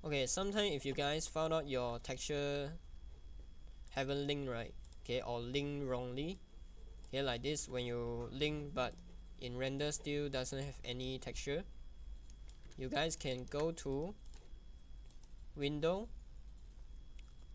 Okay, sometimes if you guys found out your texture haven't linked right, okay, or linked wrongly, okay, like this, when you link but in render still doesn't have any texture, you guys can go to Window,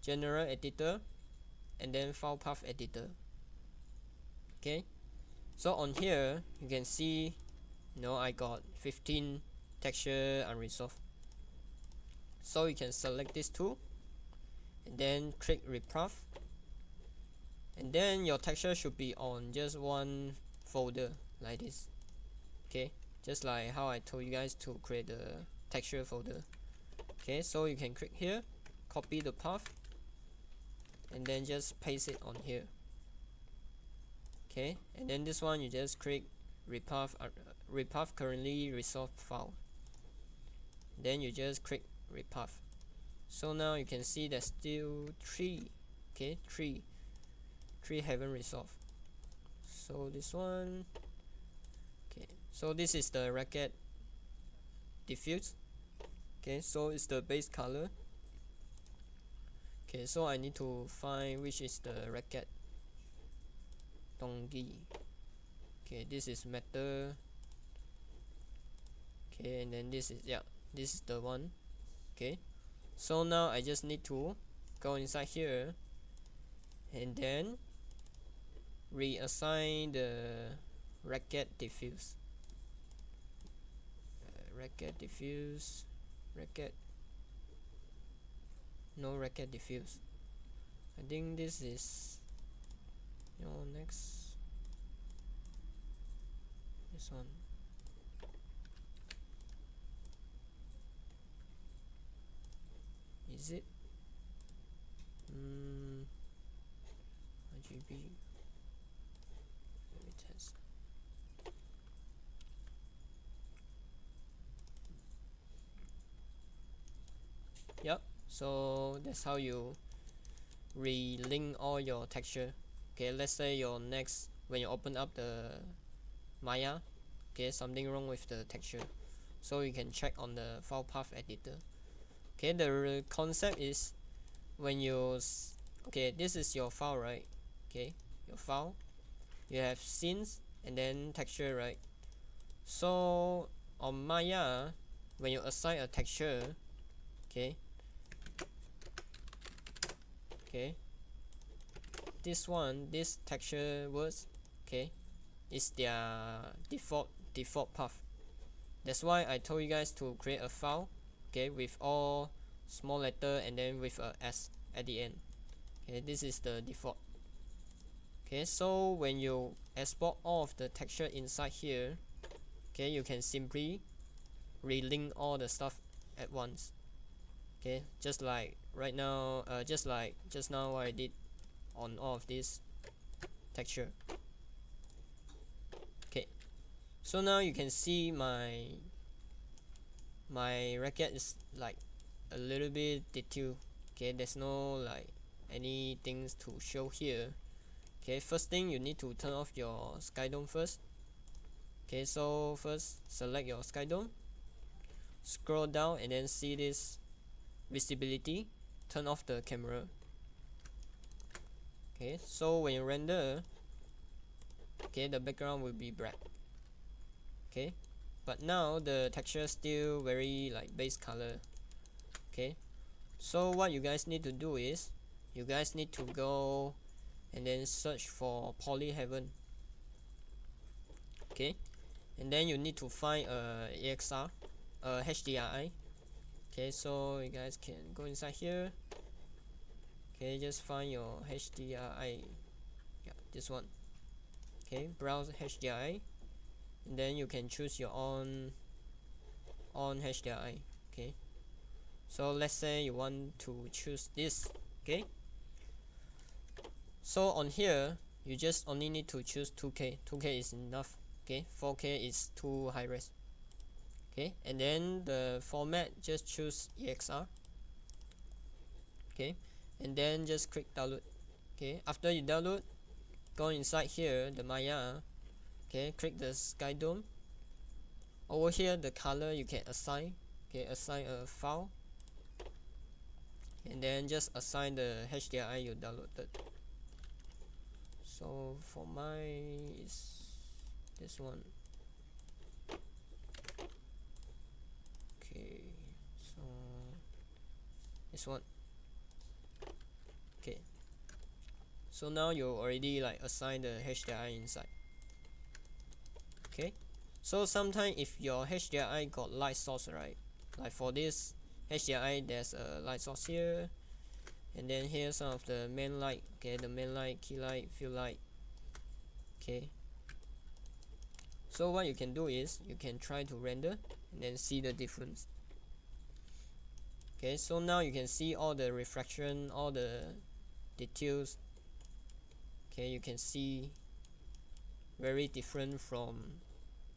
General Editor, and then File Path Editor. Okay, so on here you can see, I got 15 texture unresolved. So you can select this tool and then click Repath, and then your texture should be on just one folder like this. Okay, just like how I told you guys to create the texture folder. Okay, so you can click here, copy the path, and then just paste it on here. Okay, and then this one you just click repath currently resolved file, then you just click repath. So now you can see there's still three. Okay, three haven't resolved. So this one, okay, so this is the racket diffuse. Okay, so it's the base color. Okay, so I need to find which is the racket Dongi. Okay, this is metal. Okay, and then this is the one. Okay, so now I just need to go inside here and then reassign the racket diffuse. Racket diffuse, racket, no racket diffuse. I think this is next, this one. Is it RGB? Let me test. Yep, so that's how you relink all your texture. Okay, let's say your next, when you open up the Maya, okay, something wrong with the texture, so you can check on the file path editor. Okay, the concept is, when you okay, this is your file, right? Okay, your file, you have scenes and then texture, right? So on Maya, when you assign a texture, okay, this texture words, okay, is their default path. That's why I told you guys to create a file, okay, with all small letter and then with a S at the end. Okay, this is the default. Okay, so when you export all of the texture inside here, okay, you can simply relink all the stuff at once. Okay, just like right now, just like just now what I did on all of this texture. Okay, so now you can see my racket is like a little bit detailed. Okay, there's no like any things to show here. Okay, first thing, you need to turn off your sky dome first. Okay, so first select your sky dome, scroll down and then see this visibility, turn off the camera. Okay, so when you render, okay, the background will be black. Okay, but now the texture still very like base color. Okay, so what you guys need to do is, you guys need to go and then search for Polyheaven. Okay, and then you need to find a EXR, HDRI. Okay, so you guys can go inside here. Okay, just find your HDRI. Yeah, this one. Okay, browse HDRI, and then you can choose your own HDRI. Okay, so let's say you want to choose this. Okay, so on here you just only need to choose 2K. 2K is enough. Okay, 4K is too high res. Okay, and then the format, just choose EXR. Okay, and then just click download. Okay, after you download, go inside here, the Maya. Okay, click the sky dome. Over here, the color you can assign. Okay, assign a file. and then just assign the HDRI you downloaded. So for mine is this one. Okay, so this one. Okay, so now you already like assign the HDRI inside. Okay, so sometimes if your HDRI got light source, right, like for this HDRI there's a light source here, and then here's some of the main light. Okay, the main light, key light, field light. Okay, so what you can do is you can try to render and then see the difference. Okay, so now you can see all the reflection, all the details. Okay, you can see very different from,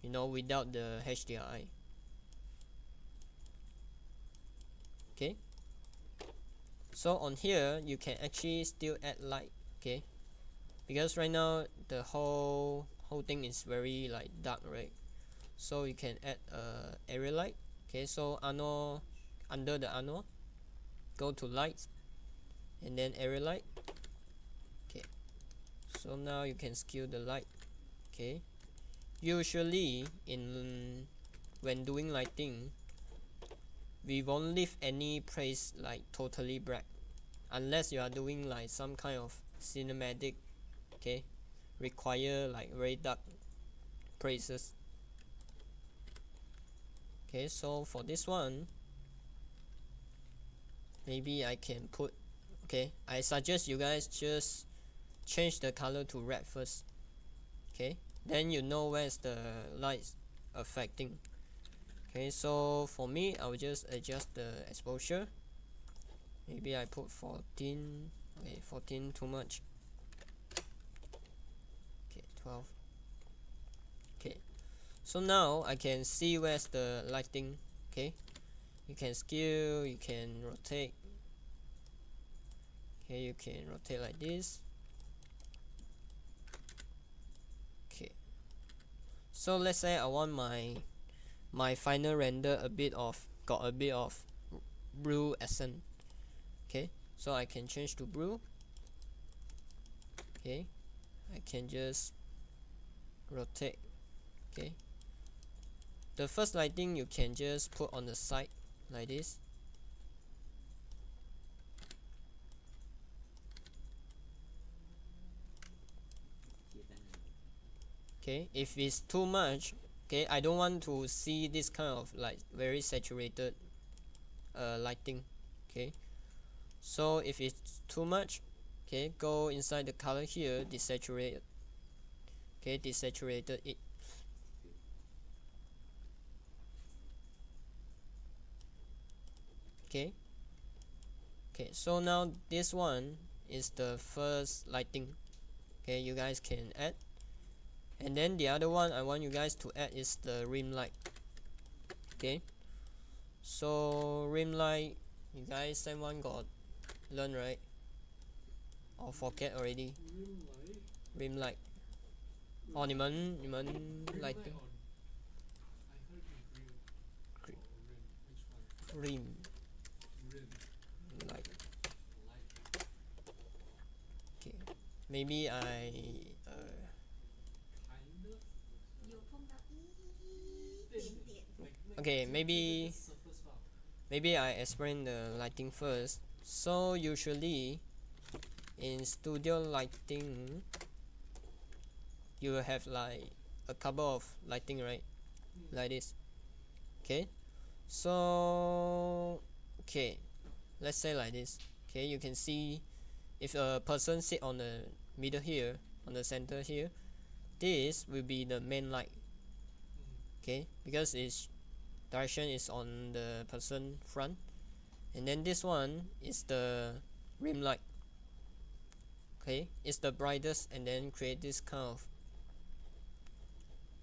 you know, without the HDRI. Okay, so on here you can actually still add light. Okay, because right now the whole thing is very like dark, right? So you can add area light. Okay, so Arnold, under the Arnold, go to lights and then area light. Okay, so now you can skew the light. Okay, usually when doing lighting, we won't leave any place like totally black unless you are doing like some kind of cinematic. Okay, require like very dark places. Okay, so for this one, maybe I can put, okay, I suggest you guys just change the color to red first. Okay, then you know where's the lights affecting. Okay, so for me I will just adjust the exposure. Maybe I put 14. Okay, 14 too much. Okay, 12. Okay, so now I can see where's the lighting. Okay, you can skew, you can rotate. Okay, you can rotate like this. Okay, so let's say I want my final render got a bit of blue accent. Okay, so I can change to blue. Okay, I can just rotate. Okay, the first lighting you can just put on the side like this. Okay, if it's too much, okay, I don't want to see this kind of like very saturated lighting. Okay, so if it's too much, okay, go inside the color here, desaturate. Okay, desaturated it. Okay, okay, so now this one is the first lighting. Okay, you guys can add, and then the other one I want you guys to add is the rim light. Okay, so rim light, you guys someone got learn, right, or forget already? Rim light 哦，你们 like rim light. Okay, maybe I okay, maybe I explain the lighting first. So usually in studio lighting you will have like a couple of lighting, right, like this. Okay, so okay, let's say like this. Okay, you can see if a person sit on the middle here, on the center here, this will be the main light. Okay, because its direction is on the person front, and then this one is the rim light. Okay, it's the brightest, and then create this kind of,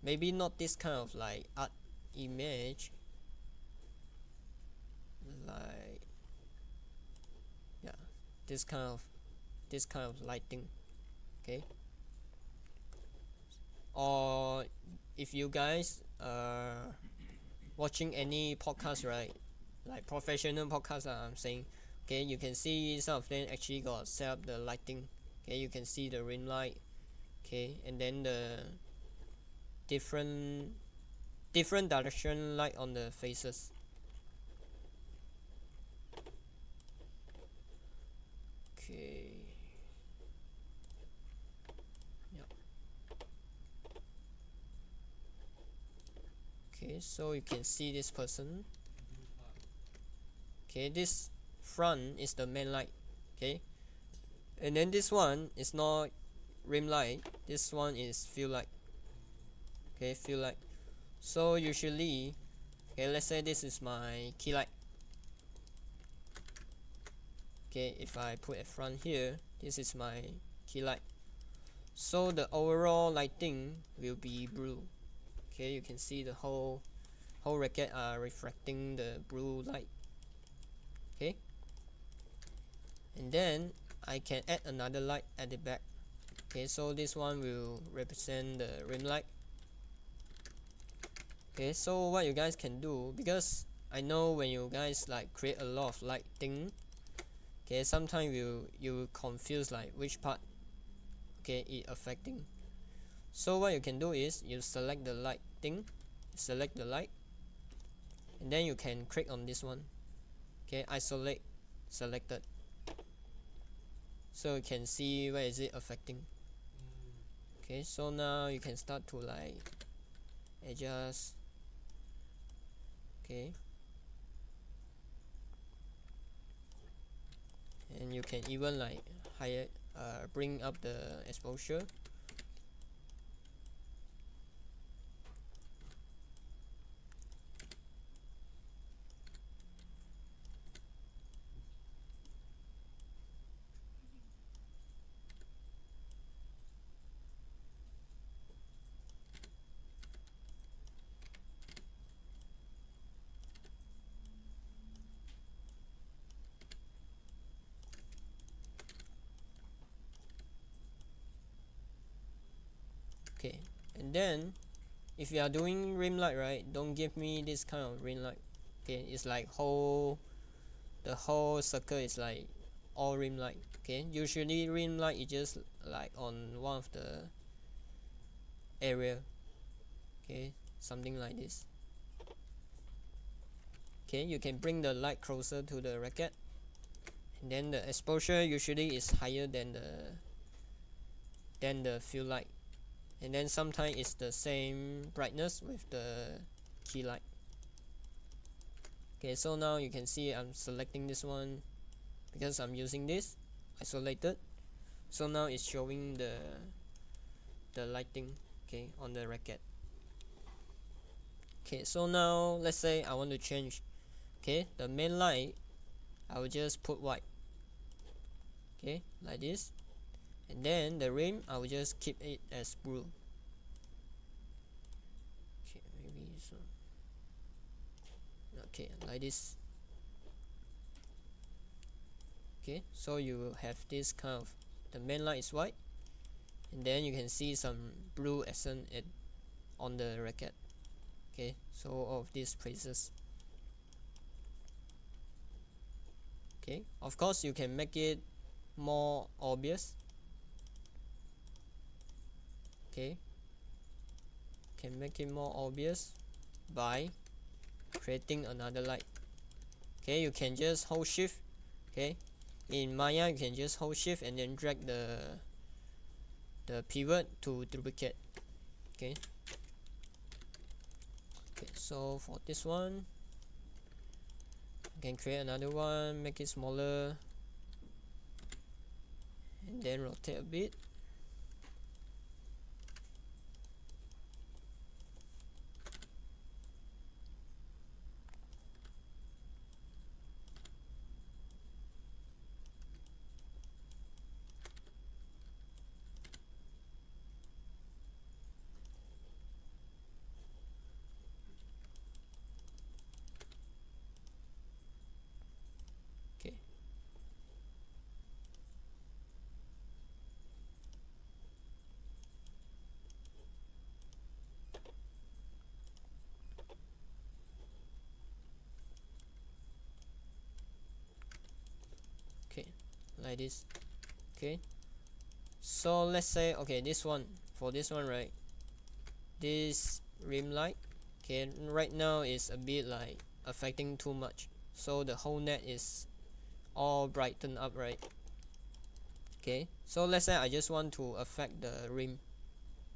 maybe not this kind of like art image, like, yeah, this kind of lighting. Okay, or if you guys watching any podcast, right, like professional podcast, I'm saying, okay, you can see some of them actually got set up the lighting. Okay, you can see the rim light, okay, and then the different direction light on the faces. Okay, yeah. Okay, so you can see this person. Okay, this front is the main light. Okay, and then this one is not rim light, this one is fill light. Okay, fill light. So usually, okay, let's say this is my key light. Okay, if I put a front here, this is my key light, so the overall lighting will be blue. Okay, you can see the whole racket are reflecting the blue light. Okay, and then I can add another light at the back. Okay, so this one will represent the rim light. Okay, so what you guys can do, because I know when you guys like create a lot of lighting, okay, sometimes you confuse like which part, okay, it affecting. So what you can do is you select the lighting, select the light, and then you can click on this one. Okay, isolate selected, so you can see where is it affecting. Okay, so now you can start to like adjust. Okay, and you can even like higher bring up the exposure. Okay, and then if you are doing rim light, right, don't give me this kind of rim light. Okay, it's like the whole circle is like all rim light. Okay, usually rim light is just like on one of the area. Okay, something like this. Okay, you can bring the light closer to the racket, and then the exposure usually is higher than the fill light, and then sometimes it's the same brightness with the key light. Okay, so now you can see I'm selecting this one because I'm using this isolated, so now it's showing the lighting, okay, on the racket. Okay, so now let's say I want to change. Okay, the main light I will just put white. Okay, like this, and then the rim I will just keep it as blue. Okay, maybe so. Okay, like this. Okay, so you will have this kind of, the main light is white, and then you can see some blue accent on the racket. Okay, so all of these places. Okay, of course you can make it more obvious. Okay, can make it more obvious by creating another light. Okay, you can just hold shift. Okay, in Maya you can just hold shift and then drag the pivot to duplicate. Okay, so for this one you can create another one, make it smaller, and then rotate a bit. Okay, like this. Okay, so let's say, okay, this one, for this one, right, this rim light, okay, right now is a bit like affecting too much, so the whole net is all brightened up, right? Okay, so let's say I just want to affect the rim,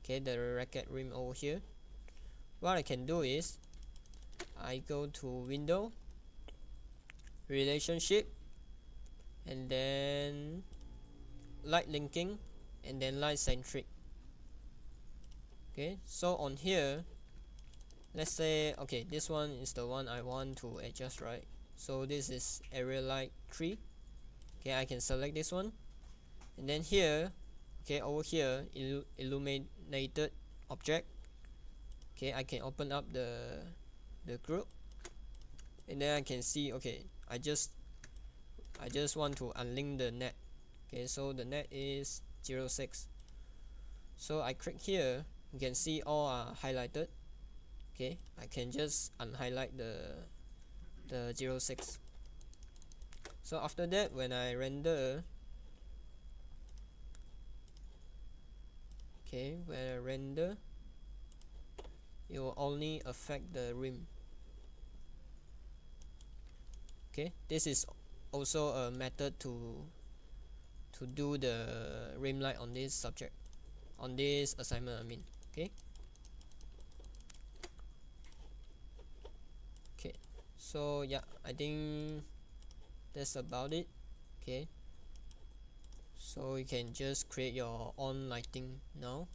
okay, the racket rim over here. What I can do is I go to window, relationship, and then light linking, and then light centric. Okay, so on here, let's say, okay, this one is the one I want to adjust, right? So this is area light 3. Okay, I can select this one, and then here, okay, over here, illuminated object. Okay, I can open up the group, and then I can see, okay, I just want to unlink the net. Okay, so the net is 06. So I click here, you can see all are highlighted. Okay, I can just unhighlight the 06. So after that, when I render, okay, when I render, it will only affect the rim. Okay, this is also a method to do the rim light on this subject, on this assignment, I mean. Okay, okay, so yeah, I think that's about it. Okay, so you can just create your own lighting now.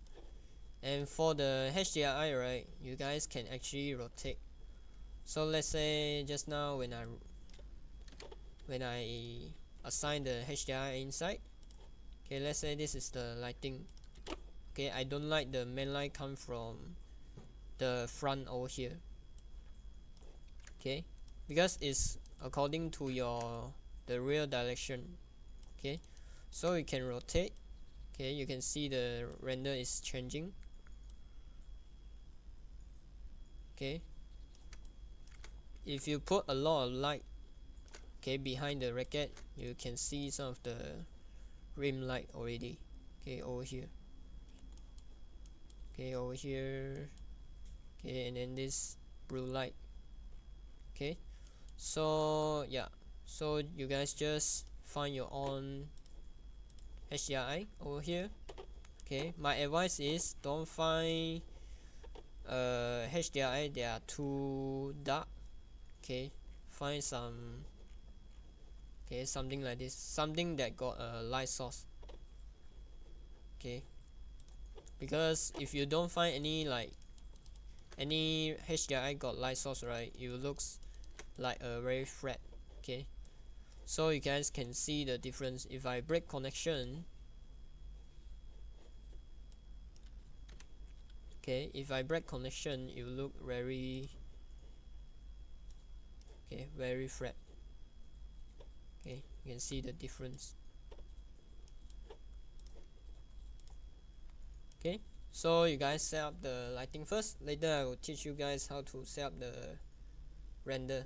And for the HDRI, right, you guys can actually rotate. So let's say just now when I assign the HDRI inside, okay, let's say this is the lighting. Okay, I don't like the main light come from the front over here. Okay, because it's according to the real direction. Okay, so you can rotate. Okay, you can see the render is changing. Okay, if you put a lot of light, okay, behind the racket, you can see some of the rim light already. Okay, over here. Okay, over here. Okay, and then this blue light. Okay, so yeah, so you guys just find your own HDRI over here. Okay, my advice is don't find HDRI they are too dark. Okay, find some, okay, something like this, something that got a light source. Okay, because if you don't find any HDRI got light source, right, it looks like a very flat. Okay, so you guys can see the difference. If I break connection, okay, if I break connection, it will look very, okay, very flat. Okay, you can see the difference. Okay, so you guys set up the lighting first. Later I will teach you guys how to set up the render.